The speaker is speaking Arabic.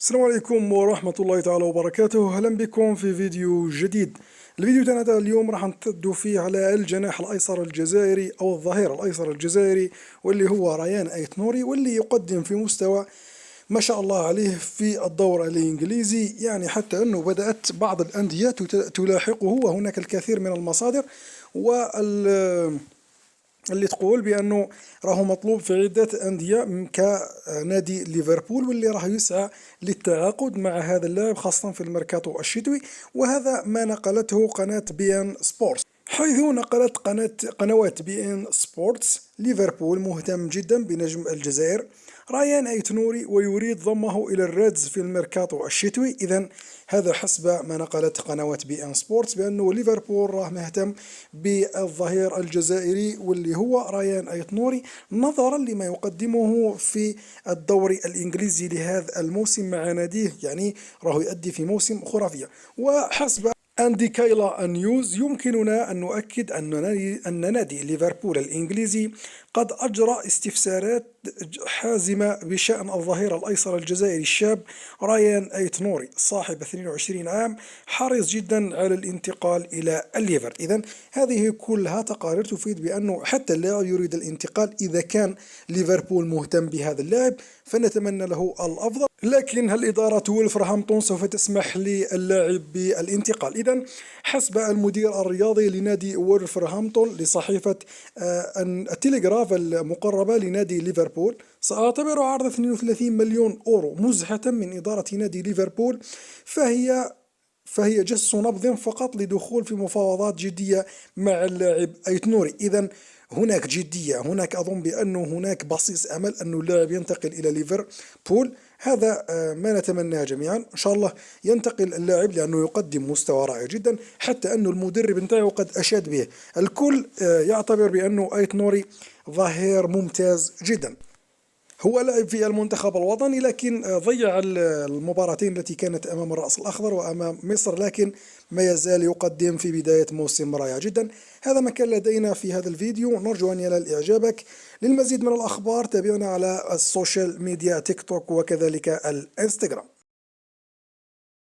السلام عليكم ورحمة الله تعالى وبركاته. أهلا بكم في فيديو جديد. الفيديو تاعنا تاع اليوم راح نتحدث فيه على الجناح الأيسر الجزائري أو الظهير الأيسر الجزائري، واللي هو ريان أيت نوري، واللي يقدم في مستوى ما شاء الله عليه في الدور الإنجليزي. يعني حتى أنه بدأت بعض الأندية تلاحقه، وهناك الكثير من المصادر اللي تقول بأنه راهو مطلوب في عدة أندية كنادي ليفربول، واللي راح يسعى للتعاقد مع هذا اللاعب خاصة في الميركاتو الشتوي. وهذا ما نقلته قناة بي ان سبورتس، حيث نقلت قنوات بي ان سبورتس ليفربول مهتم جدا بنجم الجزائر ريان أيت نوري ويريد ضمه إلى الريدز في الميركاتو الشتوي. إذا هذا حسب ما نقلت قنوات بي ان سبورتس، بأنه ليفربول راه مهتم بالظهير الجزائري واللي هو ريان أيت نوري، نظرا لما يقدمه في الدوري الإنجليزي لهذا الموسم مع ناديه. يعني راه يؤدي في موسم خرافي. وحسب أندي كايلا نيوز يمكننا أن نؤكد أن نادي ليفربول الإنجليزي قد أجرى استفسارات حازمة بشأن الظهير الأيسر الجزائري الشاب ريان أيت نوري صاحب 22 عام، حريص جدا على الانتقال إلى الليفر. إذن هذه كلها تقارير تفيد بأنه حتى اللاعب يريد الانتقال. إذا كان ليفربول مهتم بهذا اللاعب فنتمنى له الأفضل، لكن هل إدارة وولفرهامبتون سوف تسمح للاعب بالانتقال؟ إذن حسب المدير الرياضي لنادي وولفرهامبتون لصحيفة التلغراف المقربة لنادي ليفربول، سأعتبر عرض 32 مليون أورو مزحة من إدارة نادي ليفربول، فهي جس نبض فقط لدخول في مفاوضات جدية مع اللاعب أيت نوري. إذن هناك جدية، هناك أظن بأنه هناك بصيص أمل أن اللاعب ينتقل إلى ليفربول. هذا ما نتمناه جميعا. إن شاء الله ينتقل اللاعب، لأنه يقدم مستوى رائع جدا، حتى أنه المدرب نتاعو قد أشاد به. الكل يعتبر بأنه أيت نوري ظهير ممتاز جدا. هو لعب في المنتخب الوطني، لكن ضيع المباراتين التي كانت أمام الرأس الأخضر وأمام مصر، لكن ما يزال يقدم في بداية موسم رائع جدا. هذا ما كان لدينا في هذا الفيديو، نرجو أن ينال إعجابك. للمزيد من الأخبار تابعونا على السوشيال ميديا تيك توك وكذلك الانستغرام.